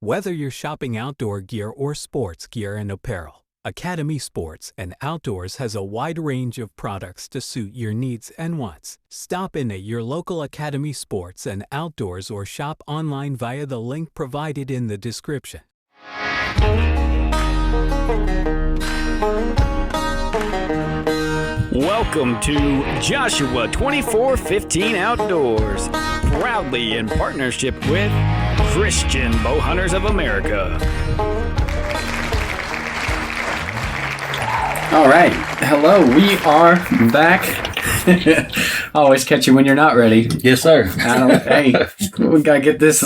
Whether you're shopping outdoor gear or sports gear and apparel, Academy Sports and Outdoors has a wide range of products to suit your needs and wants. Stop in at your local Academy Sports and Outdoors or shop online via the link provided in the description. Welcome to Joshua 2415 Outdoors, proudly in partnership with Christian Bowhunters of America. All right. Hello. We are back. Always catch you when you're not ready. Yes, sir. Hey, we got to get this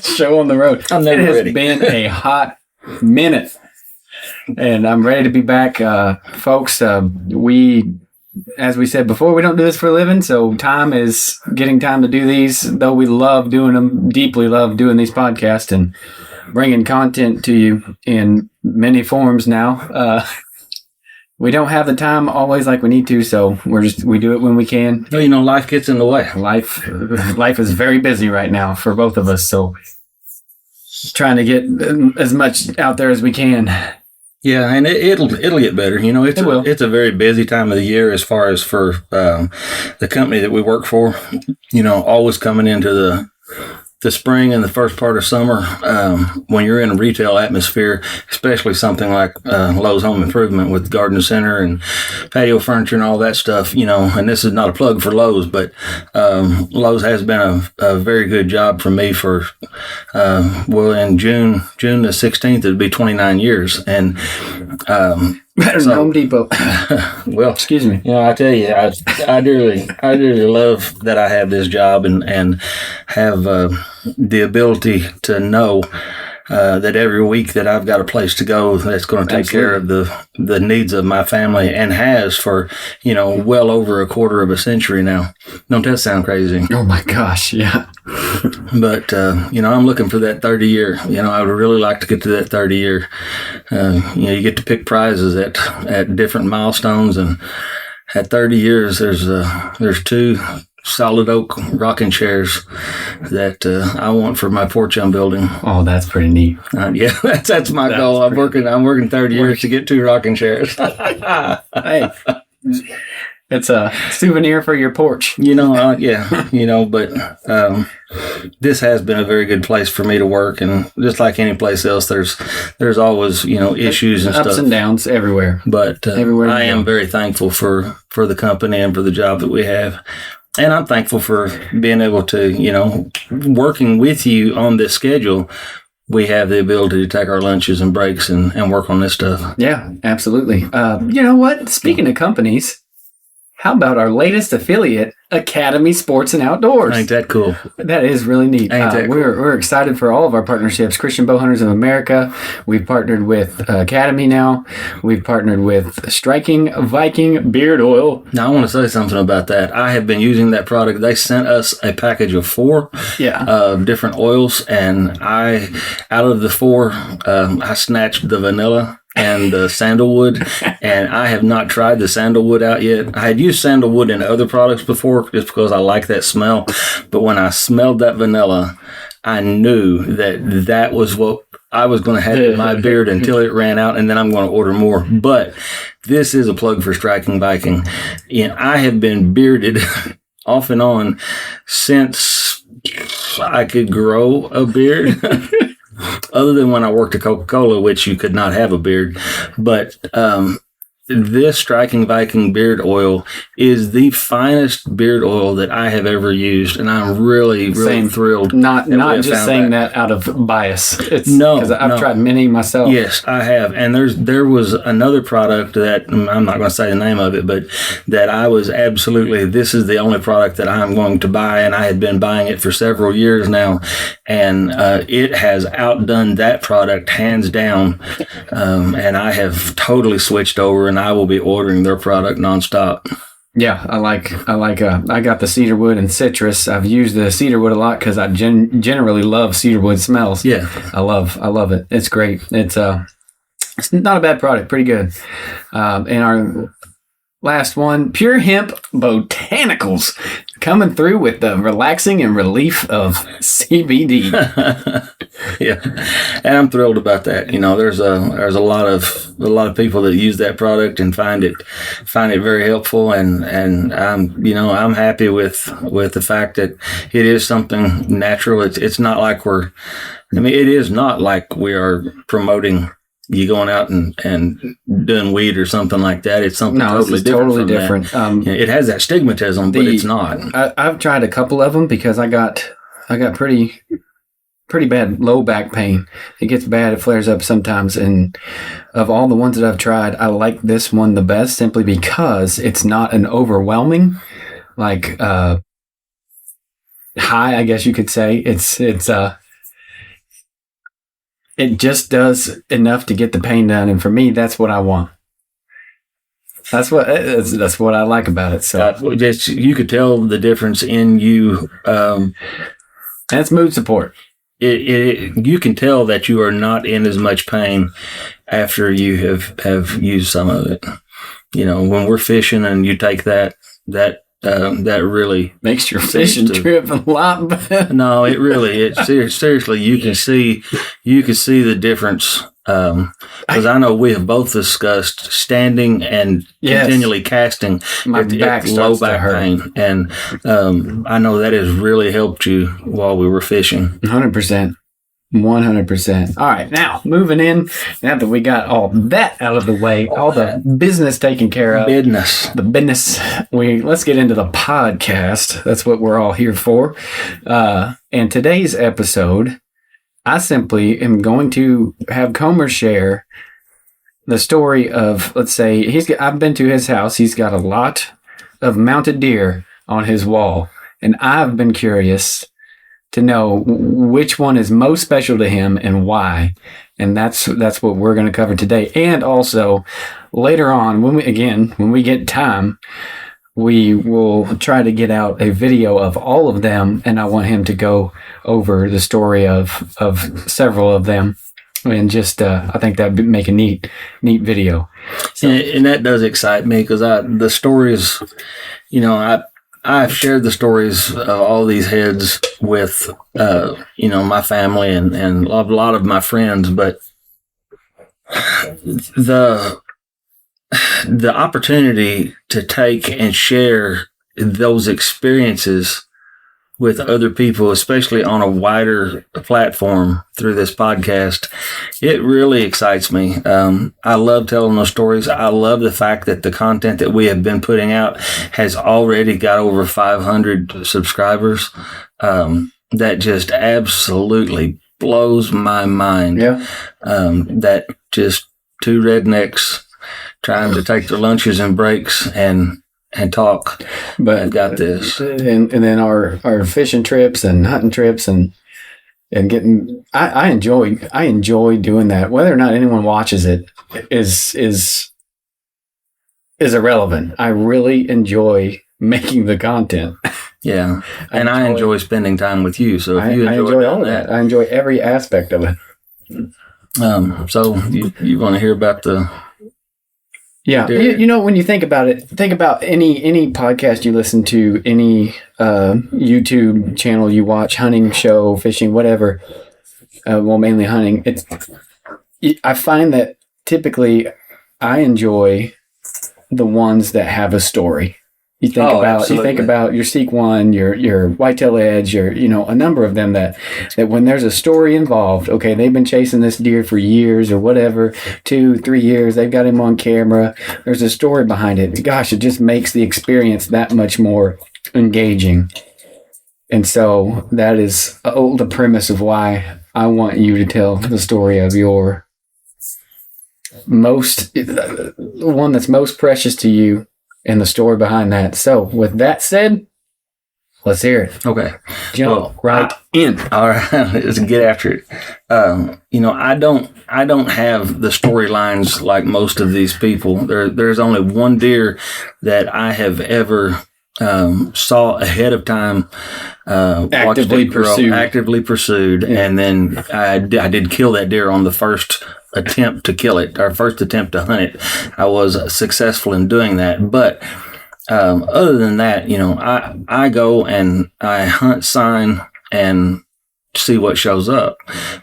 show on the road. I'm never ready. It has been a hot minute. And I'm ready to be back. Folks, as we said before, we don't do this for a living, so getting time to do these, though we love doing them, deeply love doing these podcasts and bringing content to you in many forms now. We don't have the time always like we need to, so we do it when we can. Well, life gets in the way. Life is very busy right now for both of us, so trying to get as much out there as we can. Yeah, and it'll get better. It's a very busy time of the year as far as for the company that we work for. Always coming into the spring and the first part of summer, when you're in a retail atmosphere, especially something like Lowe's Home Improvement with garden center and patio furniture and all that stuff, and this is not a plug for Lowe's, but Lowe's has been a very good job for me for, in June the 16th, it'd be 29 years. And better than Home Depot. Well, excuse me. I tell you, I dearly love that I have this job and have the ability to know that every week that I've got a place to go that's going to take care of the needs of my family, and has for well over a quarter of a century now. Don't that sound crazy? Oh my gosh, yeah. But I'm looking for that 30-year. I would really like to get to that 30-year. You get to pick prizes at different milestones, and at 30 years, there's two solid oak rocking chairs that I want for my porch I'm building. Oh, that's pretty neat. Yeah, that's my goal. I'm working 30 years to get two rocking chairs. Hey, it's a souvenir for your porch. But this has been a very good place for me to work, and just like any place else, there's always issues and ups stuff, and downs everywhere. But everywhere I am very thankful for the company and for the job that we have. And I'm thankful for being able to, working with you on this schedule. We have the ability to take our lunches and breaks and work on this stuff. Yeah, absolutely. You know what? Speaking of companies, how about our latest affiliate, Academy Sports and Outdoors? Ain't that cool? That is really neat. Ain't that cool? We're excited for all of our partnerships. Christian Bowhunters of America. We've partnered with Academy now. We've partnered with Striking Viking Beard Oil. Now, I want to say something about that. I have been using that product. They sent us a package of 4 different oils, and out of the 4, I snatched the vanilla and the sandalwood, and I have not tried the sandalwood out yet. I had used sandalwood in other products before just because I like that smell, but when I smelled that vanilla, I knew that was what I was going to have in my beard until it ran out, and then I'm going to order more. But this is a plug for Striking Viking. And I have been bearded off and on since I could grow a beard. Other than when I worked at Coca-Cola, which you could not have a beard. But this Striking Viking beard oil is the finest beard oil that I have ever used, and I'm really thrilled. Not just saying that out of bias. Because I've tried many myself. Yes, I have. And there was another product that I'm not going to say the name of it, but that I was absolutely, this is the only product that I'm going to buy, and I had been buying it for several years now, and it has outdone that product hands down. And I have totally switched over, and I will be ordering their product nonstop. Yeah, I got the cedarwood and citrus. I've used the cedarwood a lot because I generally love cedarwood smells. Yeah, I love it. It's great. It's not a bad product. Pretty good. And our last one, Pure Hemp Botanicals. coming through with the relaxing and relief of CBD. Yeah, and I'm thrilled about that. There's a lot of people that use that product and find it very helpful, and I'm happy with the fact that it is something natural. It's not like it is not like we are promoting you going out and doing weed or something like that. It's something totally different. It has that stigmatism, but it's not. I've tried a couple of them because I got pretty bad low back pain. It gets bad. It flares up sometimes. And of all the ones that I've tried, I like this one the best simply because it's not an overwhelming, high, I guess you could say. It just does enough to get the pain done, and for me, that's what I want. That's what I like about it. So you could tell the difference in you. And it's mood support. You can tell that you are not in as much pain after you have used some of it. When we're fishing and you take that really makes your fishing trip a lot better. No, seriously, you can see the difference. Because I know we have both discussed standing and continually casting. My back low back pain, and I know that has really helped you while we were fishing. 100%. 100%. All right, now moving in. Now that we got all that out of the way, all the business taken care of. The business. Let's get into the podcast. That's what we're all here for. And today's episode, I simply am going to have Comer share the story of, let's say, I've been to his house. He's got a lot of mounted deer on his wall, and I've been curious to know which one is most special to him and why. And that's what we're going to cover today. And also later on, when we get time, we will try to get out a video of all of them. And I want him to go over the story of several of them. And just, I think that'd make a neat video. So, and that does excite me because the stories, I've shared the stories of all these heads with, my family and a lot of my friends, but the opportunity to take and share those experiences with other people, especially on a wider platform through this podcast, it really excites me. I love telling those stories. I love the fact that the content that we have been putting out has already got over 500 subscribers. That just absolutely blows my mind. Yeah. That just two rednecks trying to take their lunches and breaks and talk. But I've got this. And then our fishing trips and hunting trips and getting, I enjoy doing that. Whether or not anyone watches it is irrelevant. I really enjoy making the content. Yeah. And I enjoy spending time with you. So if you enjoy all of that, I enjoy every aspect of it. So you want to hear about the... Yeah. When you think about it, think about any podcast you listen to, any YouTube channel you watch, hunting show, fishing, whatever. Mainly hunting. I find that typically I enjoy the ones that have a story. You think about your Seek One, your Whitetail Edge, a number of them that when there's a story involved, okay, they've been chasing this deer for years or whatever, 2-3 years, they've got him on camera. There's a story behind it. Gosh, it just makes the experience that much more engaging. And so that is the premise of why I want you to tell the story of the one that's most precious to you, and the story behind that. So, with that said, let's hear it. Okay. Jump right in. All right, let's get after it. I don't have the storylines like most of these people. There's only one deer that I have ever saw ahead of time, actively pursued, yeah. And then I did kill that deer on the first attempt to kill it, our first attempt to hunt it. I was successful in doing that, but Other than that, I go and I hunt sign and see what shows up,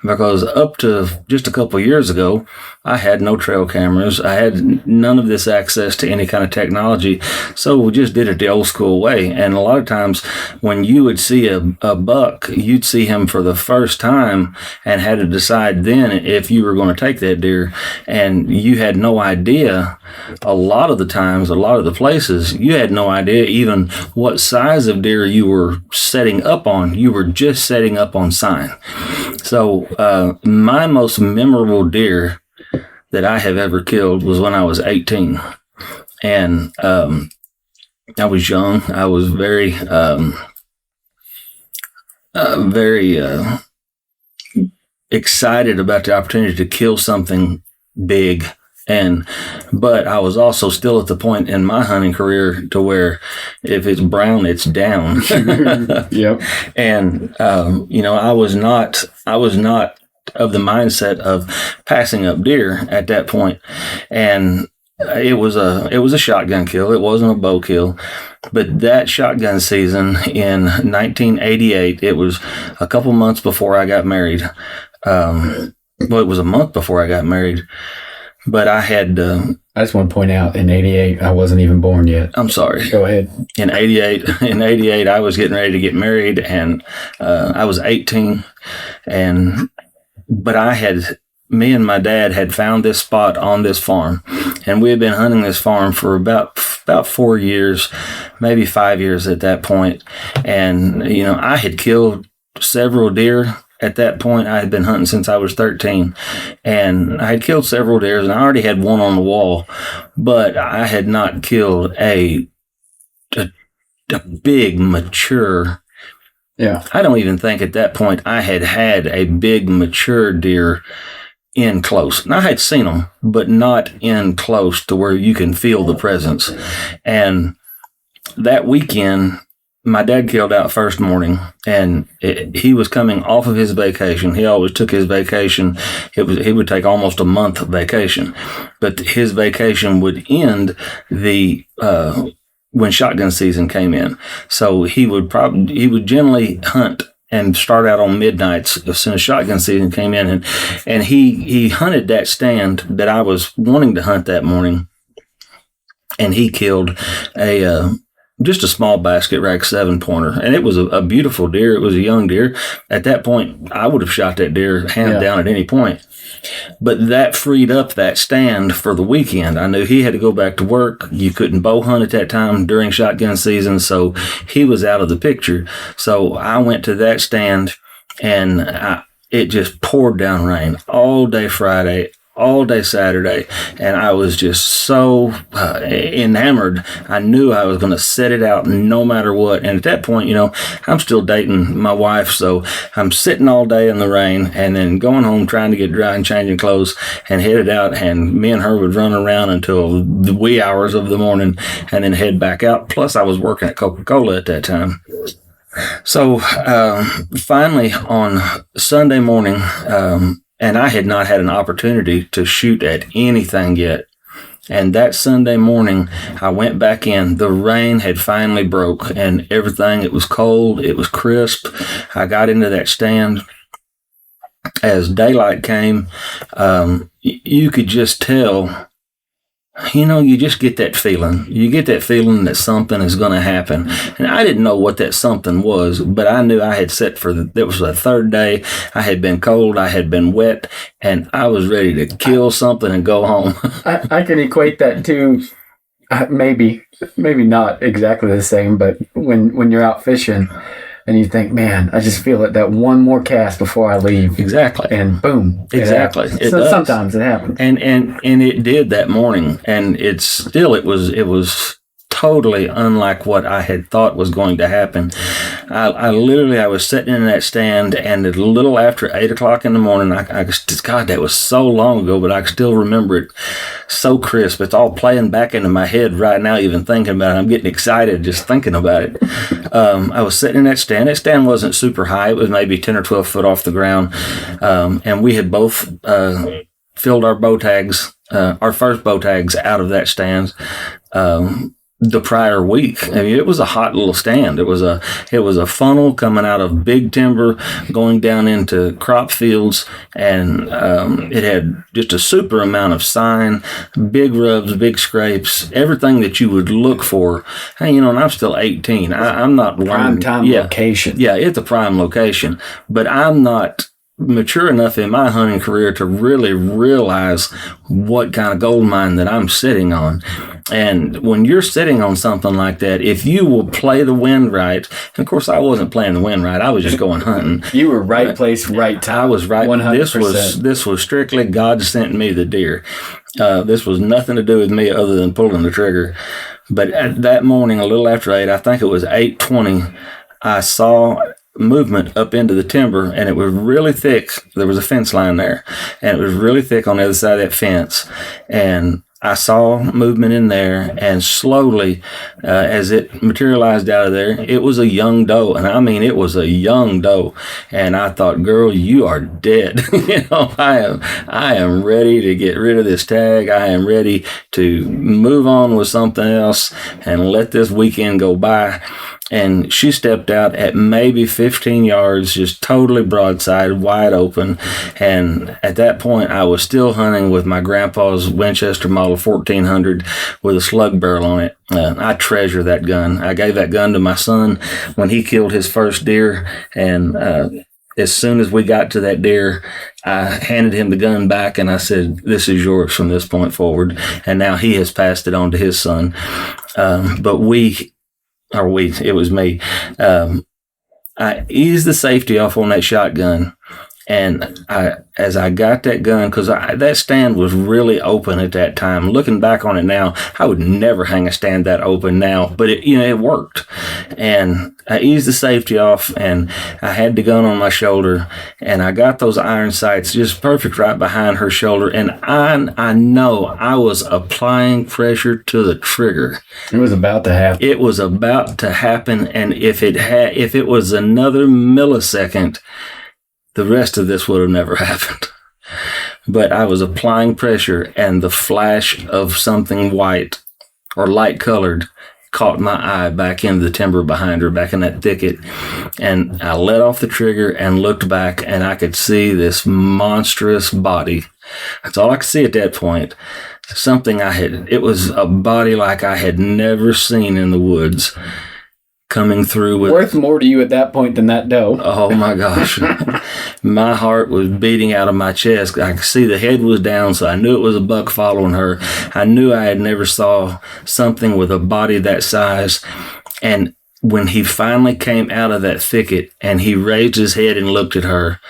because up to just a couple of years ago, I had no trail cameras. I had none of this access to any kind of technology. So we just did it the old school way. And a lot of times when you would see a buck, you'd see him for the first time and had to decide then if you were going to take that deer. And you had no idea, a lot of the times, a lot of the places, you had no idea even what size of deer you were setting up on. You were just setting up on sign. So my most memorable deer that I have ever killed was when I was 18. And I was young. I was very excited about the opportunity to kill something big. But I was also still at the point in my hunting career to where if it's brown, it's down. Yep. And, I was not of the mindset of passing up deer at that point. And it was a shotgun kill. It wasn't a bow kill. But that shotgun season in 1988, it was a couple months before I got married. It was a month before I got married. But I had... I just want to point out, in 88, I wasn't even born yet. I'm sorry. Go ahead. In 88, I was getting ready to get married, and I was 18. But me and my dad had found this spot on this farm, and we had been hunting this farm for about 4 years, maybe 5 years at that point. And, I had killed several deer. At that point, I had been hunting since I was 13, and I had killed several deer, and I already had one on the wall, but I had not killed a big, mature. Yeah. I don't even think at that point I had a big, mature deer in close. And I had seen them, but not in close to where you can feel the presence. And that weekend, my dad killed out first morning, and he was coming off of his vacation. He always took his vacation. He would take almost a month of vacation, but his vacation would end when shotgun season came in. So he would generally hunt and start out on midnights as soon as shotgun season came in, and he hunted that stand that I was wanting to hunt that morning, and he killed just a small basket rack 7-pointer. And it was a beautiful deer. It was a young deer. At that point, I would have shot that deer hands down at any point. But that freed up that stand for the weekend. I knew he had to go back to work. You couldn't bow hunt at that time during shotgun season, so he was out of the picture. So I went to that stand, and it just poured down rain all day Friday, all day Saturday, and I was just so enamored. I knew I was going to set it out no matter what. And at that point, I'm still dating my wife, so I'm sitting all day in the rain and then going home trying to get dry and changing clothes and headed out, and me and her would run around until the wee hours of the morning and then head back out. Plus, I was working at Coca-Cola at that time. So finally on Sunday morning, and I had not had an opportunity to shoot at anything yet. And that Sunday morning, I went back in. The rain had finally broke and everything. It was cold. It was crisp. I got into that stand. As daylight came, you could just tell, you just get that feeling. You get that feeling that something is going to happen. And I didn't know what that something was, but I knew I had set that was the third day. I had been cold. I had been wet, and I was ready to kill something and go home. I can equate that to maybe not exactly the same, but when you're out fishing and you think, man, I just feel that one more cast before I leave. Exactly. And boom. Exactly. Sometimes it happens. And it did that morning. And it was totally unlike what I had thought was going to happen. I was sitting in that stand, and a little after 8 o'clock in the morning, God, that was so long ago, but I can still remember it so crisp. It's all playing back into my head right now, even thinking about it. I'm getting excited just thinking about it. I was sitting in that stand. That stand wasn't super high. It was maybe 10 or 12 foot off the ground. And we had both filled our bow tags, our first bow tags out of that stand. the prior week. I mean, it was a hot little stand. It was a funnel coming out of big timber, going down into crop fields, and it had just a super amount of sign, big rubs, big scrapes, everything that you would look for. Hey, and I'm still 18. I'm not prime time location. Yeah, it's a prime location, but I'm not mature enough in my hunting career to really realize what kind of gold mine that I'm sitting on. And when you're sitting on something like that, if you will play the wind right, and of course I wasn't playing the wind right, I was just going hunting. You were right place, right time. I was right. 100%. This was strictly God sent me the deer. This was nothing to do with me other than pulling the trigger. But at that morning, a little after 8, I think it was 8:20, I saw movement up into the timber, and it was really thick. There was a fence line there, and it was really thick on the other side of that fence. And I saw movement in there, and slowly, as it materialized out of there, it was a young doe. And I mean, it was a young doe. And I thought, girl, you are dead. I am ready to get rid of this tag. I am ready to move on with something else and let this weekend go by. And she stepped out at maybe 15 yards, just totally broadside, wide open. And at that point, I was still hunting with my grandpa's Winchester Model 1400 with a slug barrel on it. I treasure that gun. I gave that gun to my son when he killed his first deer. And as soon as we got to that deer, I handed him the gun back and I said, "This is yours from this point forward." And now he has passed it on to his son. It was me. I eased the safety off on that shotgun, and as I got that gun, because that stand was really open at that time. Looking back on it now, I would never hang a stand that open now, but it worked. And I eased the safety off, and I had the gun on my shoulder, and I got those iron sights just perfect right behind her shoulder. And I know I was applying pressure to the trigger. It was about to happen. It was about to happen, and if it was another millisecond, the rest of this would have never happened. But I was applying pressure, and the flash of something white or light colored caught my eye back into the timber behind her, back in that thicket. And I let off the trigger and looked back, and I could see this monstrous body. That's all I could see at that point. It was a body like I had never seen in the woods, coming through with... Worth more to you at that point than that doe. Oh my gosh. My heart was beating out of my chest. I could see the head was down, so I knew it was a buck following her. I knew I had never saw something with a body that size. And when he finally came out of that thicket and he raised his head and looked at her,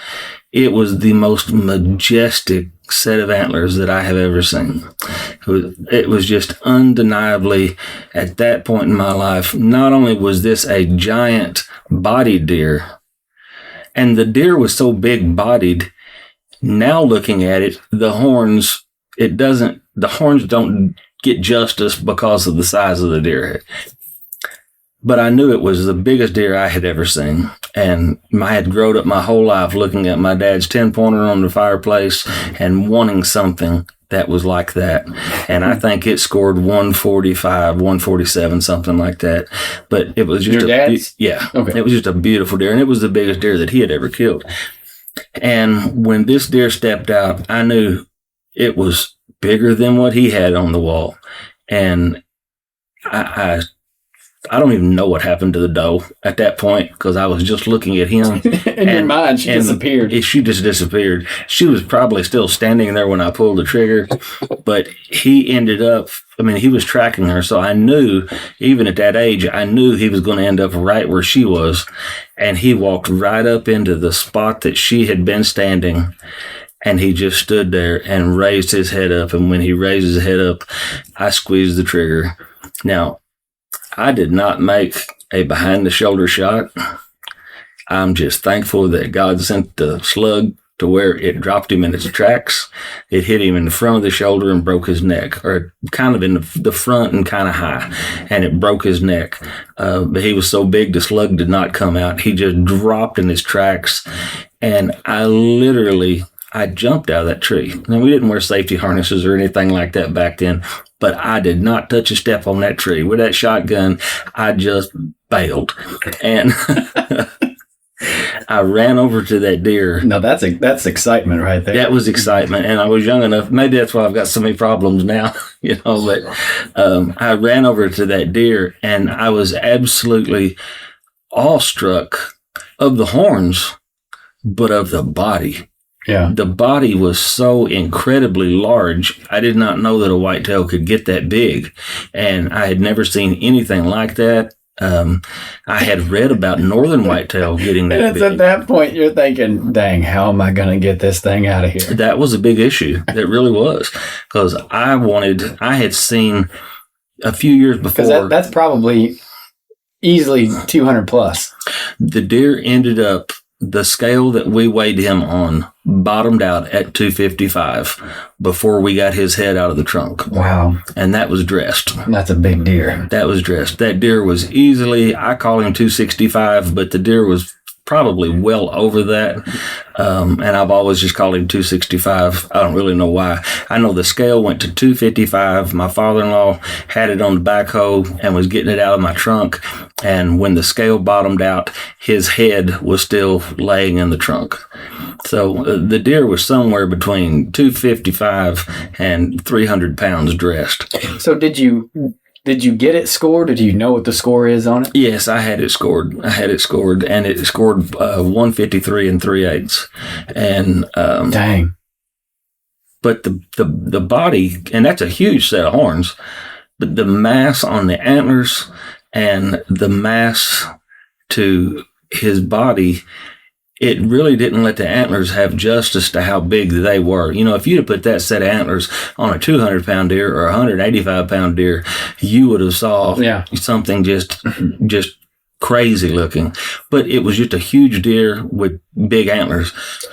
it was the most majestic set of antlers that I have ever seen. It was just undeniably, at that point in my life, not only was this a giant bodied deer, and the deer was so big bodied, now looking at it, the horns don't get justice because of the size of the deer. But I knew it was the biggest deer I had ever seen. And I had grown up my whole life looking at my dad's 10-pointer on the fireplace and wanting something that was like that. And I think it scored 145, 147, something like that. But it was just Your dad's? Yeah. Okay. It was just a beautiful deer. And it was the biggest deer that he had ever killed. And when this deer stepped out, I knew it was bigger than what he had on the wall. And I don't even know what happened to the doe at that point, because I was just looking at him. In your mind, she disappeared. She just disappeared. She was probably still standing there when I pulled the trigger, but he ended up, he was tracking her. So I knew, even at that age, I knew he was going to end up right where she was. And he walked right up into the spot that she had been standing. And he just stood there and raised his head up. And when he raised his head up, I squeezed the trigger. Now, I did not make a behind-the-shoulder shot. I'm just thankful that God sent the slug to where it dropped him in its tracks. It hit him in the front of the shoulder and broke his neck, or kind of in the front and kind of high, and it broke his neck. But he was so big, the slug did not come out. He just dropped in his tracks, and I I jumped out of that tree. Now, we didn't wear safety harnesses or anything like that back then, but I did not touch a step on that tree. With that shotgun, I just bailed. And I ran over to that deer. No, that's excitement right there. That was excitement. And I was young enough. Maybe that's why I've got so many problems now, but I ran over to that deer and I was absolutely awestruck of the horns, but of the body. Yeah. The body was so incredibly large. I did not know that a whitetail could get that big. And I had never seen anything like that. I had read about northern whitetail getting that big. At that point, you're thinking, dang, how am I going to get this thing out of here? That was a big issue. That really was. Because I had seen a few years before. Because that's probably easily 200 plus. The deer ended up, the scale that we weighed him on bottomed out at 255 before we got his head out of the trunk. Wow. And that was dressed. That's a big deer. That was dressed. That deer was easily, I call him 265, but the deer was probably well over that. And I've always just called him 265. I don't really know why. I know the scale went to 255. My father-in-law had it on the backhoe and was getting it out of my trunk. And when the scale bottomed out, his head was still laying in the trunk. So the deer was somewhere between 255 and 300 pounds dressed. So did you get it scored, or do you know what the score is on it? Yes, I had it scored, and it scored 153 and 3/8. And dang. But the body, and that's a huge set of horns, but the mass on the antlers and the mass to his body, it really didn't let the antlers have justice to how big they were. If you'd have put that set of antlers on a 200-pound deer or a 185-pound deer, you would have saw something just crazy looking. But it was just a huge deer with big antlers.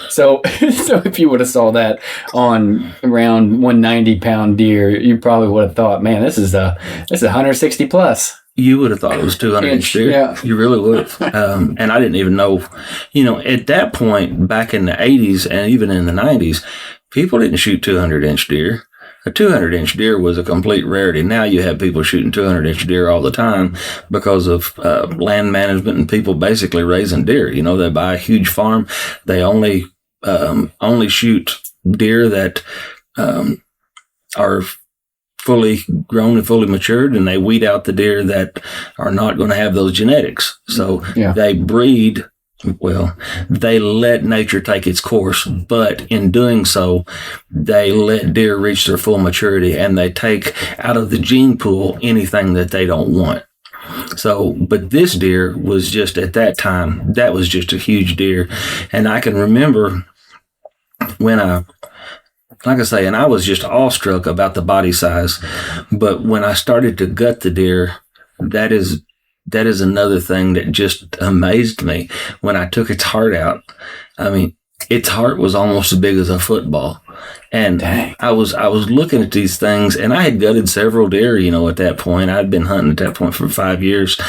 So if you would have saw that on around 190-pound deer, you probably would have thought, man, this is 160 plus. You would have thought it was 200-inch deer. Yeah. You really would have. And I didn't even know, at that point, back in the 80s and even in the 90s, people didn't shoot 200-inch deer. A 200-inch deer was a complete rarity. Now you have people shooting 200-inch deer all the time because of land management and people basically raising deer. They buy a huge farm. They only shoot deer that are fully grown and fully matured, and they weed out the deer that are not going to have those genetics. So they breed, they let nature take its course, but in doing so, they let deer reach their full maturity, and they take out of the gene pool anything that they don't want. So, but this deer was just, at that time, that was just a huge deer. And I can remember when like I say, and I was just awestruck about the body size. But when I started to gut the deer, that is another thing that just amazed me. When I took its heart out, I mean, its heart was almost as big as a football. And dang. I was looking at these things, and I had gutted several deer, at that point. I'd been hunting at that point for 5 years.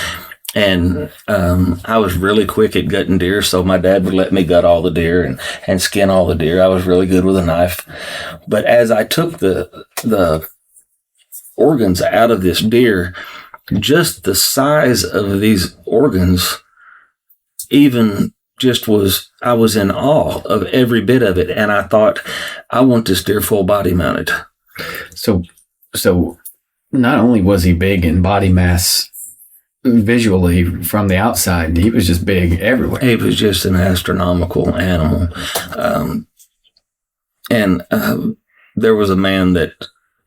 And I was really quick at gutting deer, so my dad would let me gut all the deer and skin all the deer. I was really good with a knife. But as I took the organs out of this deer, just the size of these organs even just I was in awe of every bit of it. And I thought, I want this deer full body mounted. So not only was he big in body mass visually from the outside, he was just big everywhere. He was just an astronomical animal. And there was a man that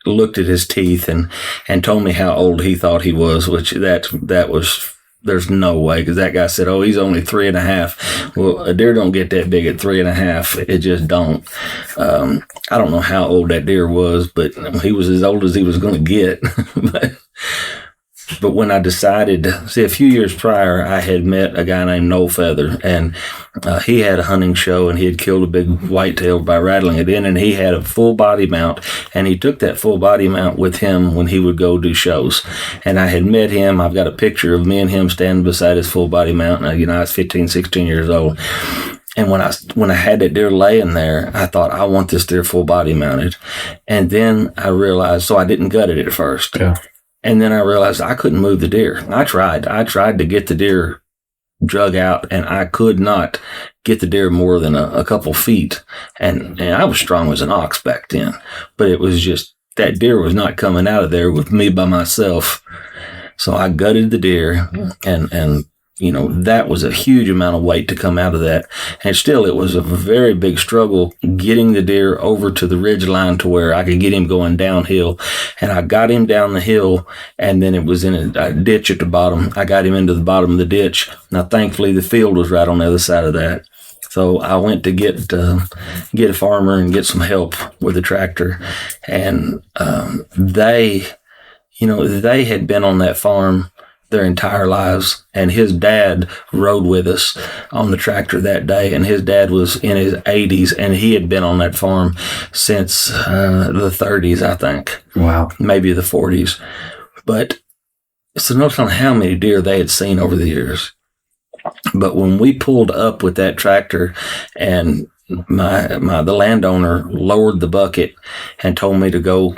looked at his teeth and told me how old he thought he was, which that was, there's no way, because that guy said, he's only 3.5. Well, a deer don't get that big at 3.5. It just don't. I don't know how old that deer was, but he was as old as he was going to get. But when I decided, a few years prior, I had met a guy named Noel Feather, and he had a hunting show, and he had killed a big whitetail by rattling it in, and he had a full body mount, and he took that full body mount with him when he would go do shows. And I had met him. I've got a picture of me and him standing beside his full body mount. Now, I was 15, 16 years old. And when I had that deer laying there, I thought, I want this deer full body mounted. And then I realized, so I didn't gut it at first. Yeah. And then I realized I couldn't move the deer. I tried to get the deer drug out, and I could not get the deer more than a couple feet. And I was strong as an ox back then, but it was just, that deer was not coming out of there with me by myself. So I gutted the deer, and that was a huge amount of weight to come out of that. And still, it was a very big struggle getting the deer over to the ridge line to where I could get him going downhill. And I got him down the hill, and then it was in a ditch at the bottom. I got him into the bottom of the ditch. Now, thankfully, the field was right on the other side of that. So I went to get a farmer and get some help with the tractor. And they had been on that farm their entire lives, and his dad rode with us on the tractor that day, and his dad was in his 80s, and he had been on that farm since the 30s, I think. Wow. Maybe the 40s. But so notice on how many deer they had seen over the years. But when we pulled up with that tractor, and the landowner lowered the bucket and told me to go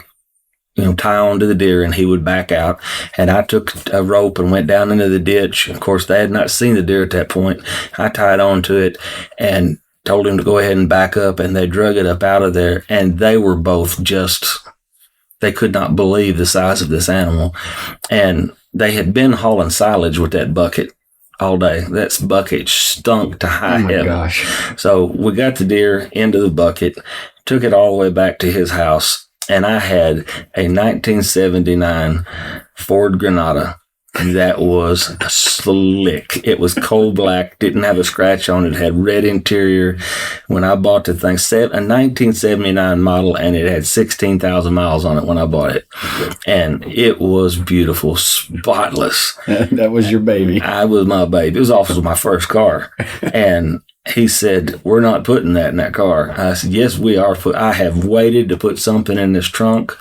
tie on to the deer, and he would back out. And I took a rope and went down into the ditch. Of course, they had not seen the deer at that point. I tied on to it and told him to go ahead and back up, and they drug it up out of there. And they were both they could not believe the size of this animal. And they had been hauling silage with that bucket all day. That bucket stunk to high heaven. Gosh. So we got the deer into the bucket, took it all the way back to his house. And I had a 1979 Ford Granada that was slick. It was coal black, didn't have a scratch on it, had red interior. When I bought the thing, a 1979 model, and it had 16,000 miles on it when I bought it. And it was beautiful, spotless. That was your baby. I was my baby. It was also my first car. And he said, "We're not putting that in that car." I said, "Yes, we are. I have waited to put something in this trunk,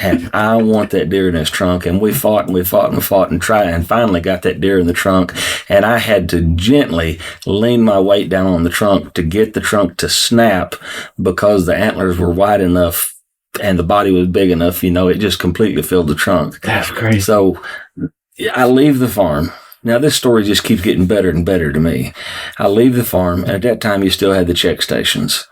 and I want that deer in this trunk." And we fought and tried, and finally got that deer in the trunk. And I had to gently lean my weight down on the trunk to get the trunk to snap, because the antlers were wide enough and the body was big enough. It just completely filled the trunk. That's crazy. So I leave the farm. Now, this story just keeps getting better and better to me. I leave the farm, and at that time, you still had the check stations.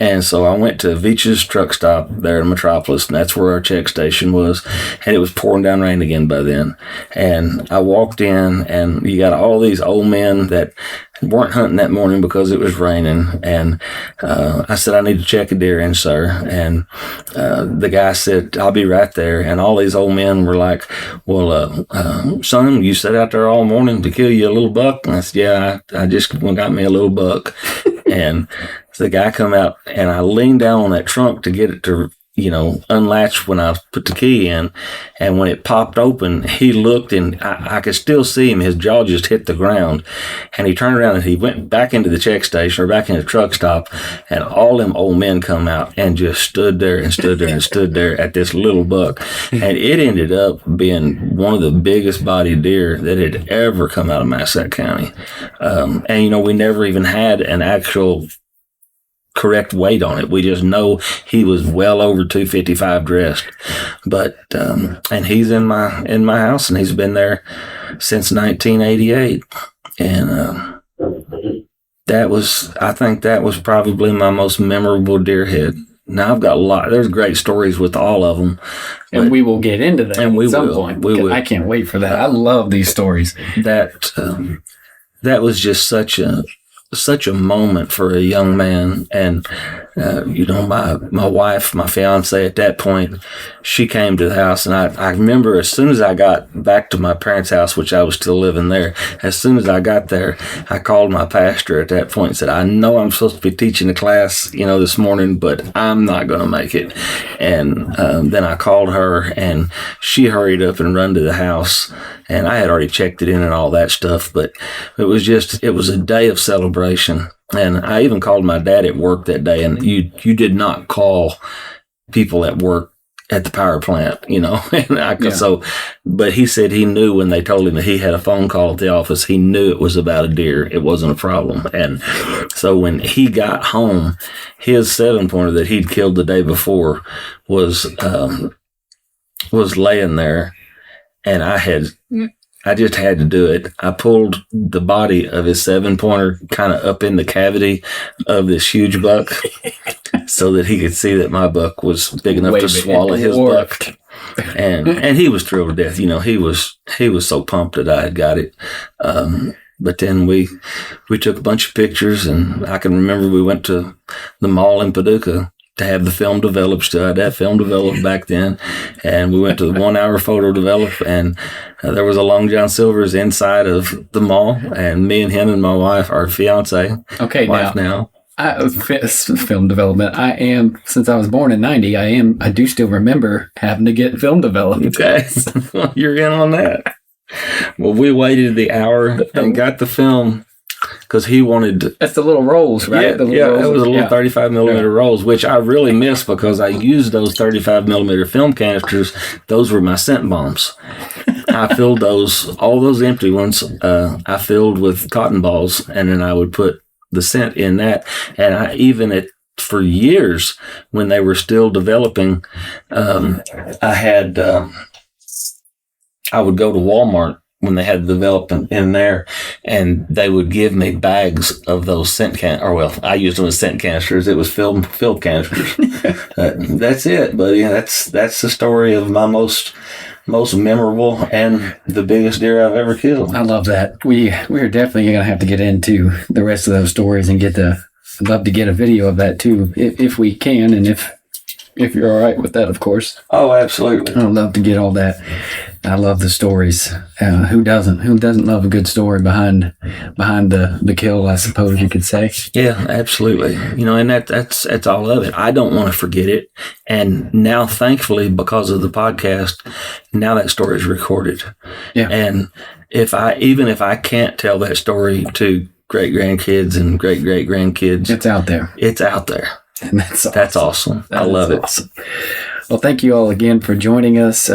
And so I went to Veach's truck stop there in Metropolis, and that's where our check station was. And it was pouring down rain again by then. And I walked in, and you got all these old men that weren't hunting that morning because it was raining. And I said, "I need to check a deer in, sir." And the guy said, "I'll be right there." And all these old men were like, "Well, son, you sat out there all morning to kill you a little buck?" And I said, "Yeah, I just got me a little buck." And so the guy come out, and I leaned down on that trunk to get it to unlatched when I put the key in. And when it popped open, he looked, and I could still see him. His jaw just hit the ground. And he turned around, and he went back into the check station, or back in the truck stop. And all them old men come out and just stood there at this little buck. And it ended up being one of the biggest bodied deer that had ever come out of Massac County. And we never even had an actual correct weight on it. We just know he was well over 255 dressed. But and he's in my house, and he's been there since 1988. And I think that was probably my most memorable deer head. Now, I've got there's great stories with all of them. And we will get into that at some point. We will. I can't wait for that. I love these stories. That was just such a moment for a young man. And my wife, my fiance at that point, she came to the house, and I remember as soon as I got back to my parents' house, which I was still living there, as soon as I got there, I called my pastor at that point and said, "I know I'm supposed to be teaching a class this morning, but I'm not going to make it." And then I called her, and she hurried up and run to the house, and I had already checked it in and all that stuff. But it was a day of celebration. And I even called my dad at work that day, and you did not call people at work at the power plant, and so, but he said he knew when they told him that he had a phone call at the office, he knew it was about a deer. It wasn't a problem. And so when he got home, his 7-pointer that he'd killed the day before was laying there, and I just had to do it. I pulled the body of his 7-pointer kind of up in the cavity of this huge buck so that he could see that my buck was big enough to swallow his buck. And he was thrilled to death. He was so pumped that I had got it. But then we took a bunch of pictures, and I can remember we went to the mall in Paducah to have the film developed. Still had that film developed back then, and we went to the 1-hour photo develop, and there was a Long John Silver's inside of the mall, and me and him and my wife, our fiance, wife now. Film development. Since I was born in 90, I do still remember having to get film developed. Okay, well, you're in on that. Well, we waited the hour and got the film. Because he wanted to, that's the little rolls, right? Yeah, it was a little 35 millimeter rolls, which I really miss because I used those 35 millimeter film canisters. Those were my scent bombs. I filled all those empty ones, I filled with cotton balls, and then I would put the scent in that. And for years, when they were still developing, I would go to Walmart when they had the development in there, and they would give me bags of those scent I used them as scent canisters. It was filled canisters. That's it, buddy. That's the story of my most memorable and the biggest deer I've ever killed. I love that. We're definitely going to have to get into the rest of those stories and I'd love to get a video of that too, if we can, and if you're all right with that, of course. Oh, absolutely. I'd love to get all that. I love the stories. Who doesn't? Who doesn't love a good story behind the kill, I suppose you could say. Yeah, absolutely. And that's all of it. I don't want to forget it. And now, thankfully, because of the podcast, now that story is recorded. Yeah. And if I can't tell that story to great grandkids and great great grandkids, it's out there. It's out there. And that's awesome. I love it. Awesome. Well, thank you all again for joining us.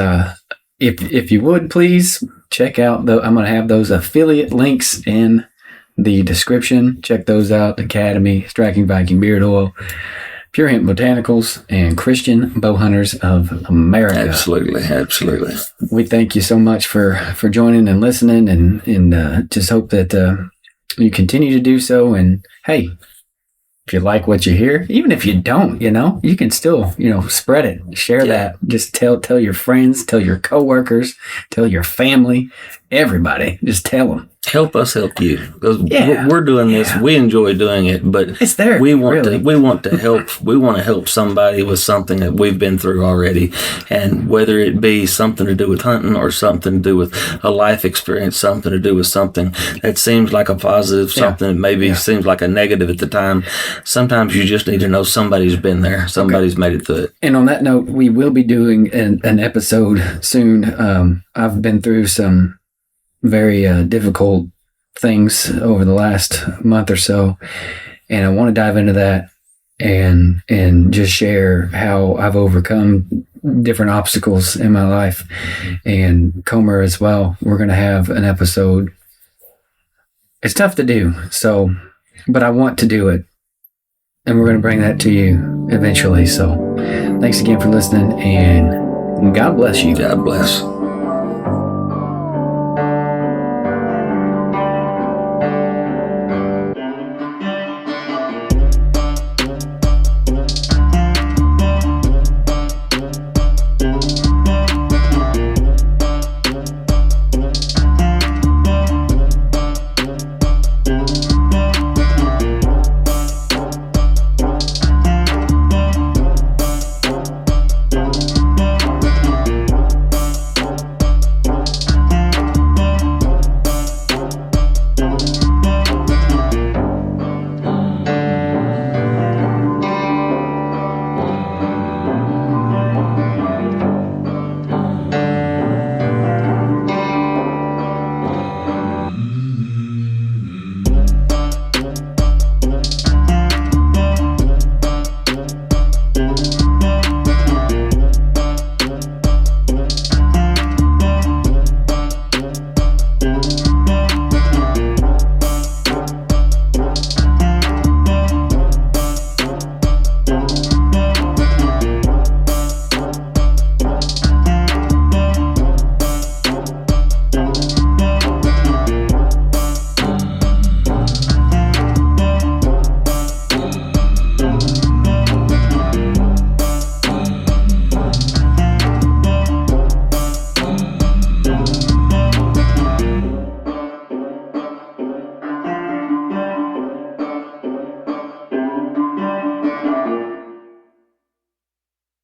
If you would, please check out I'm going to have those affiliate links in the description. Check those out. Academy, Striking Viking Beard Oil, Pure Hemp Botanicals, and Christian Bowhunters of America. Absolutely. We thank you so much for joining and listening, and just hope that you continue to do so. And hey, if you like what you hear, even if you don't, you can still, spread it, share that. Just tell your friends, tell your coworkers, tell your family, everybody. Just tell them. Help us help you, because we're doing this. We enjoy doing it, but it's there. We want to help. We want to help somebody with something that we've been through already, and whether it be something to do with hunting or something to do with a life experience, something to do with something that seems like a positive, something that maybe seems like a negative at the time. Sometimes you just need to know somebody's been there, somebody's made it through it. And on that note, we will be doing an episode soon. I've been through some very difficult things over the last month or so, and I want to dive into that and just share how I've overcome different obstacles in my life. And Comer as well, we're going to have an episode. It's tough to do, but I want to do it, and we're going to bring that to you eventually. So thanks again for listening, and God bless you. God bless.